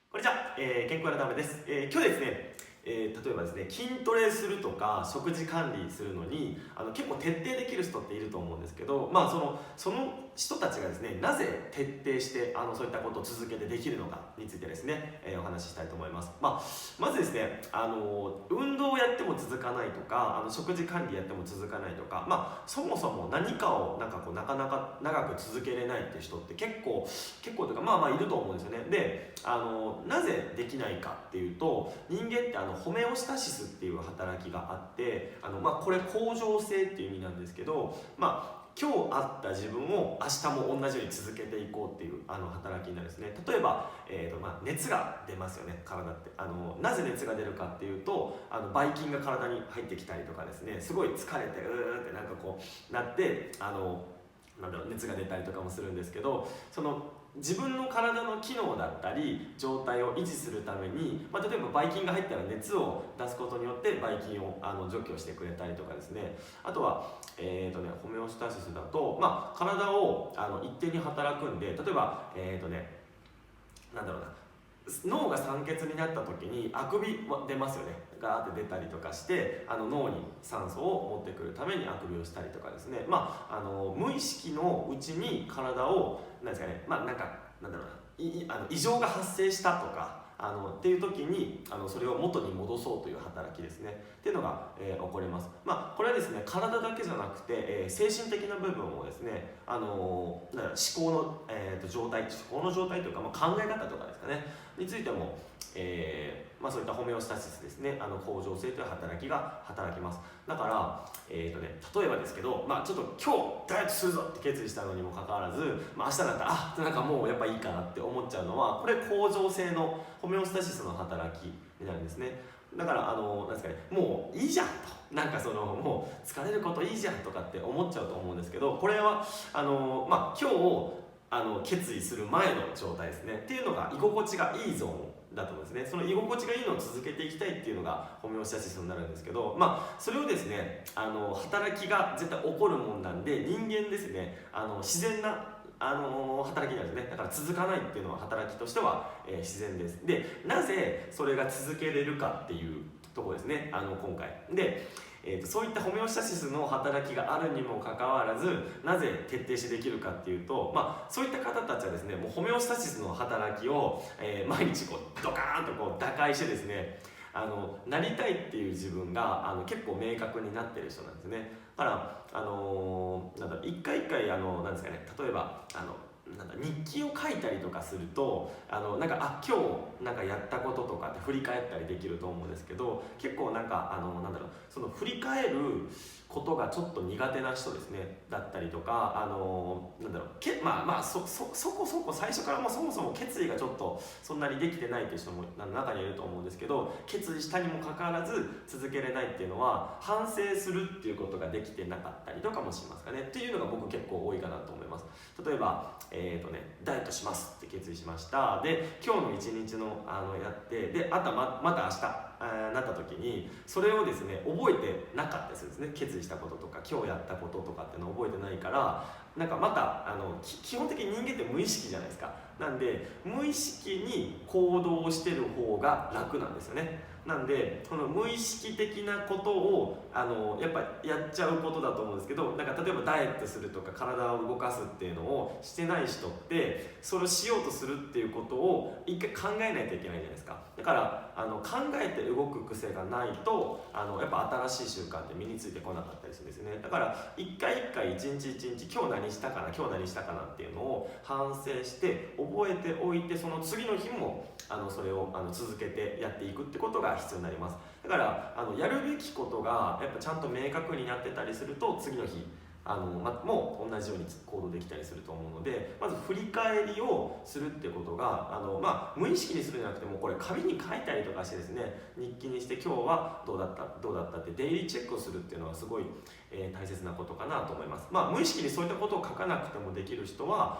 これじゃ、健康のためです。今日ですね、例えばですね、筋トレするとか食事管理するのに結構徹底できる人っていると思うんですけど、その人たちがですね、なぜ徹底してそういったことを続けてできるのかについてですね、お話ししたいと思います。まずですね、運動をやっても続かないとか食事管理やっても続かないとか、そもそも何かをなかなか長く続けれないっていう人って結構というかいると思うんですよね。でなぜできないかっていうと、人間ってホメオスタシスっていう働きがあって、これ恒常性っていう意味なんですけど、今日あった自分を明日も同じように続けていこうっていう働きになるんですね。例えば、熱が出ますよね、体って。なぜ熱が出るかっていうと、ばい菌が体に入ってきたりとかですね、すごい疲れてってなって熱が出たりとかもするんですけど、その自分の体の機能だったり状態を維持するために、例えばばい菌が入ったら熱を出すことによってばい菌を除去してくれたりとかですね。あとは、ホメオスタシスだと、体を一定に働くんで、例えばなんだろうな、脳が酸欠になった時にあくびは出ますよね。ガーって出たりとかして脳に酸素を持ってくるためにあくびをしたりとかですね。無意識のうちに体をなんですかね、なんだろうな、異常が発生したとかっていう時にそれを元に戻そうという働きですねっていうのが、起こります。これはですね、体だけじゃなくて、精神的な部分もですね思考の、状態というか、考え方とかですかねについても、そういったホメオスタシスですね、恒常性という働きが働きます。だから、例えばですけど、ちょっと今日ダイエットするぞって決意したのにもかかわらず、明日だったらもうやっぱいいかなって思っちゃうのは、これ恒常性のホメオスタシスの働きになるんですね。だからなんですかね、もういいじゃんと、もう疲れることいいじゃんとかって思っちゃうと思うんですけど、これは今日決意する前の状態ですねっていうのが居心地がいいゾーンだと思うんですね。その居心地がいいのを続けていきたいっていうのがホメオスタシスになるんですけど、それをですね働きが絶対起こるもんなんで、人間ですね自然な働きになるんですね。だから続かないっていうのは働きとしては、自然です。で、なぜそれが続けれるかっていうところですね、今回で、そういったホメオスタシスの働きがあるにもかかわらず、なぜ徹底してできるかっていうと、そういった方たちはですね、もうホメオスタシスの働きを、毎日ドカーンと打開してですね、なりたいっていう自分が結構明確になってる人なんですね。だから一回一回なんですかね、例えば日記を書いたりとかすると今日やったこととかって振り返ったりできると思うんですけど、結構その振り返ることがちょっと苦手な人ですねだったりとかそこそこ最初からもうそもそも決意がちょっとそんなにできてないっていう人も中にはいると思うんですけど、決意したにもかかわらず続けれないっていうのは反省するっていうことができてなかったりとかもしますかねっていうのが僕結構多いかなと思います。例えばダイエットしますって決意しました。で今日の一日のやってでまた明日なった時にそれをですね覚えてなかったりするんですね。決意したこととか今日やったこととかっていうのを覚えてないから、また基本的に人間って無意識じゃないですか。なんで無意識に行動してる方が楽なんですよね。なんでこの無意識的なことをやっぱやっちゃうことだと思うんですけど、例えばダイエットするとか体を動かすっていうのをしてない人ってそれをしようとするっていうことを一回考えないといけないじゃないですか。だから考えて動く癖がないとやっぱ新しい習慣って身についてこなかったりするんですね。だから一回一回一日一日今日何したかなっていうのを反省して覚えておいて、その次の日もそれを続けてやっていくってことが必要になります。だからやるべきことがやっぱちゃんと明確になってたりすると次の日もう同じように行動できたりすると思うので、まず振り返りをするってことが無意識にするんじゃなくてもこれ紙に書いたりとかしてですね、日記にして今日はどうだったってデイリーチェックをするっていうのはすごい、大切なことかなと思います。無意識にそういったことを書かなくてもできる人は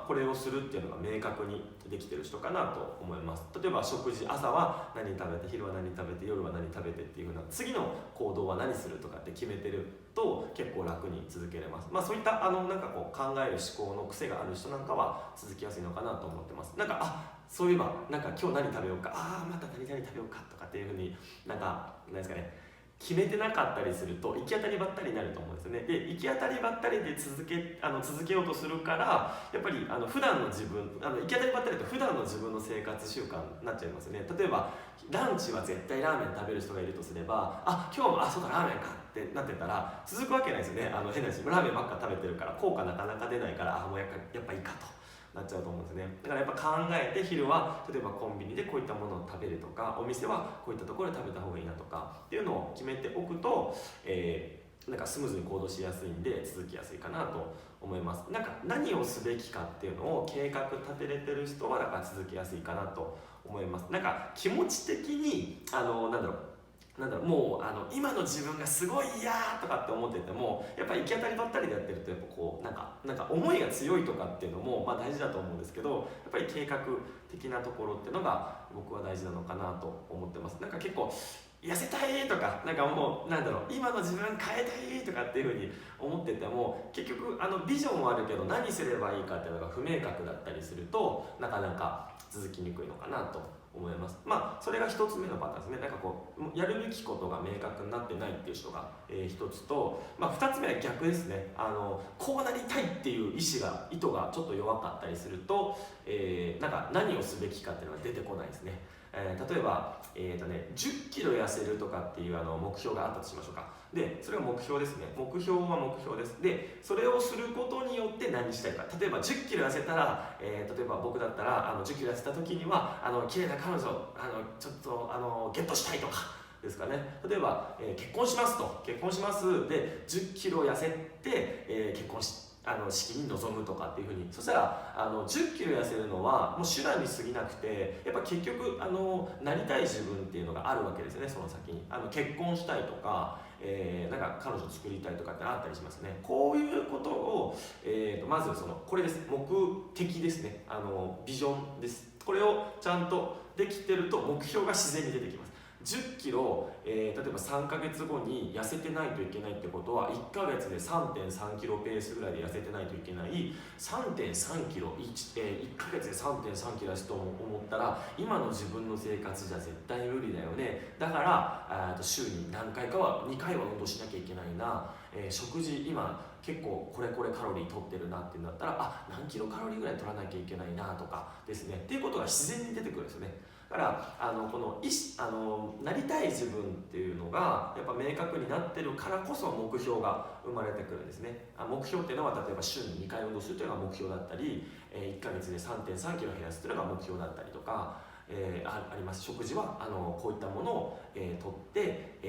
これをするっていうのが明確にできてる人かなと思います。例えば食事、朝は何食べて昼は何食べて夜は何食べてっていう風な次の行動は何するとかって決めてると結構楽に続けれます。そういったなんかこう考える思考の癖がある人なんかは続きやすいのかなと思ってます。なんかそういえばなんか今日何食べようか、また何々食べようかとかっていうふうになんですかね、決めてなかったりすると行き当たりばったりになると思うんですよね。で行き当たりばったりで続けようとするから、やっぱり普段の自分行き当たりばったりと普段の自分の生活習慣になっちゃいますね。例えばランチは絶対ラーメン食べる人がいるとすれば、今日もそうかラーメンかってなってたら続くわけないですよね。変な話、ラーメンばっか食べてるから効果なかなか出ないから、もうやっぱいいかとなっちゃうと思うんですね。だからやっぱ考えて、昼は例えばコンビニでこういったものを食べるとか、お店はこういったところで食べた方がいいなとかっていうのを決めておくと、なんかスムーズに行動しやすいんで続きやすいかなと思います。なんか何をすべきかっていうのを計画立てれてる人はだから続きやすいかなと思います。なんか気持ち的にもう今の自分がすごい嫌とかって思ってても、やっぱり行き当たりばったりでやってるとやっぱこうなんか思いが強いとかっていうのも大事だと思うんですけど、やっぱり計画的なところっていうのが僕は大事なのかなと思ってます。なんか結構痩せたいとか、なんかもう今の自分変えたいとかっていうふうに思ってても、結局ビジョンはあるけど何すればいいかっていうのが不明確だったりすると、なかなか続きにくいのかなと思います。それが一つ目のパターンですね。なんかこうやるべきことが明確になってないっていう人が一つと、二つ目は逆ですね。こうなりたいっていう意図がちょっと弱かったりすると、なんか何をすべきかっていうのが出てこないですね。例えば、10キロ痩せるとかっていう目標があったとしましょうか。でそれが目標ですね。目標は目標です。でそれをすることによって何したいか。例えば10キロ痩せたら、例えば僕だったら10キロ痩せた時には綺麗な彼女ちょっとゲットしたいとかですかね。例えば、結婚しますで10キロ痩せて、結婚式に臨むとかっていうふうに、そしたら10キロ痩せるのはもう手段に過ぎなくて、やっぱ結局なりたい自分っていうのがあるわけですよね。その先に結婚したいとか、なんか彼女作りたいとかってあったりしますね。こういうことを、まずこれです。目的ですね。ビジョンです。これをちゃんとできてると目標が自然に出てきます。10キロ、例えば3ヶ月後に痩せてないといけないってことは、1ヶ月で 3.3 キロペースぐらいで痩せてないといけない。 3.3 キロ 1ヶ月で 3.3 キロ痩せと思ったら、今の自分の生活じゃ絶対無理だよね。だから週に何回かは2回は運動しなきゃいけないな、食事今結構これカロリー取ってるなってなったら、何キロカロリーぐらい取らなきゃいけないなとかですね、っていうことが自然に出てくるんですよね。だからこのなりたい自分っていうのがやっぱ明確になってるからこそ目標が生まれてくるんですね。目標っていうのは例えば週に2回運動するというのが目標だったり、1ヶ月で 3.3 キロ減らすというのが目標だったりとか、あります。食事はこういったものを、取って、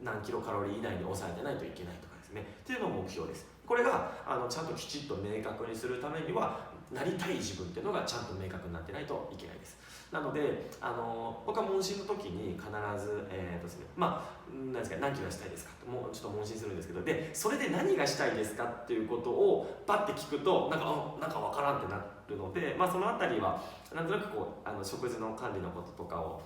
何キロカロリー以内に抑えてないといけないとかですね、っていうのが目標です。これがちゃんときちっと明確にするためには、なりたい自分っていうのがちゃんと明確になってないといけないです。なので僕は問診の時に必ずですね、何ですか、何キロしたいですかってもうちょっと問診するんですけど、でそれで何がしたいですかっていうことをパッて聞くとなんか分からんってなるので、そのあたりはなんとなくこう食事の管理のこととかを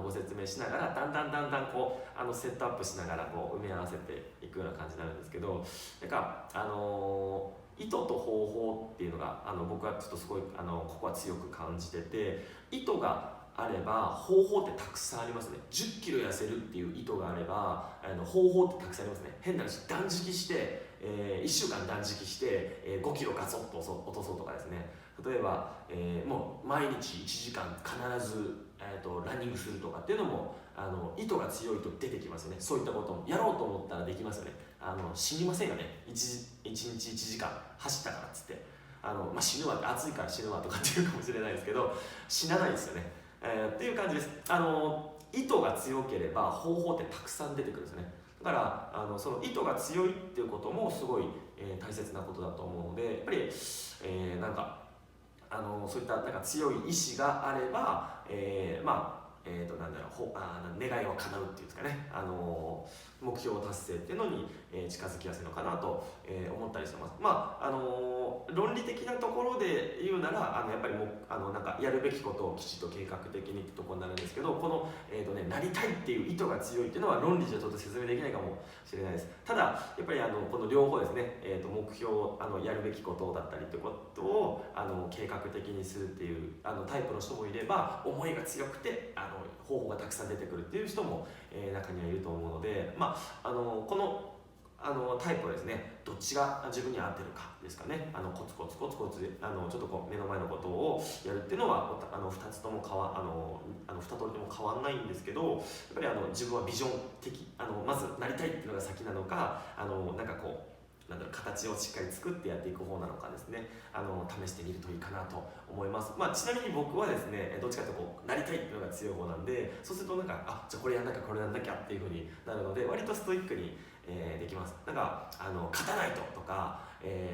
ご説明しながら、だんだんこうセットアップしながらこう埋め合わせていくような感じになるんですけど、なんか意図と方法っていうのが僕はちょっとすごいここは強く感じてて、意図があれば方法ってたくさんありますね。10キロ痩せるっていう意図があれば方法ってたくさんありますね。変な話、断食して、1週間断食して、5キロガツッと落とそうとかですね。例えば、もう毎日1時間必ず、ランニングするとかっていうのも意図が強いと出てきますよね。そういったこともやろうと思ったらできますよね。死にませんよね。1日1時間走ったからっつって死ぬわって、暑いから死ぬわとかっていうかもしれないですけど、死なないですよね。っていう感じです。意図が強ければ方法ってたくさん出てくるんですね。だからその意図が強いっていうこともすごい、大切なことだと思うので、やっぱり、なんかそういったなんか強い意志があれば、なんだろう願いは叶うっていうんですかね。目標達成っていうのに、近づきやすいのかなと、思ったりしてます。論理的なところで言うならやっぱりなんかやるべきことをきちっと計画的にってところになるんですけど、この、なりたいっていう意図が強いっていうのは論理じゃちょっと説明できないかもしれないです。ただやっぱりこの両方ですね、目標やるべきことだったりってことを計画的にするっていうタイプの人もいれば、思いが強くて方法がたくさん出てくるっていう人も、中にはいると思うので、このタイプはですね、どっちが自分に合ってるかですかね。コツコツコツコツでちょっとこう目の前のことをやるっていうのは2つとも2通りとも変わんないんですけど、やっぱり自分はビジョン的まずなりたいっていうのが先なのか、なんかこう形をしっかり作ってやっていく方なのかですね、試してみるといいかなと思います。ちなみに僕はですね、どっちかというとこうなりたいっていうのが強い方なんで、そうするとなんかじゃあこれやんなきゃこれやんなきゃっていう風になるので、割とストイックに、できます。なんか勝たないととか、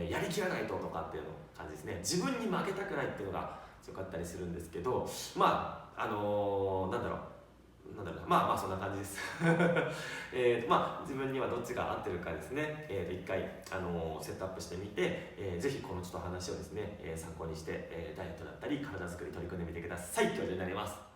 やりきらないととかっていうの感じですね。自分に負けたくないっていうのが強かったりするんですけど、そんな感じです。自分にはどっちが合ってるかですね、一回セットアップしてみて、ぜひこのちょっと話をですね、参考にして、ダイエットだったり体作り取り組んでみてください。以上になります。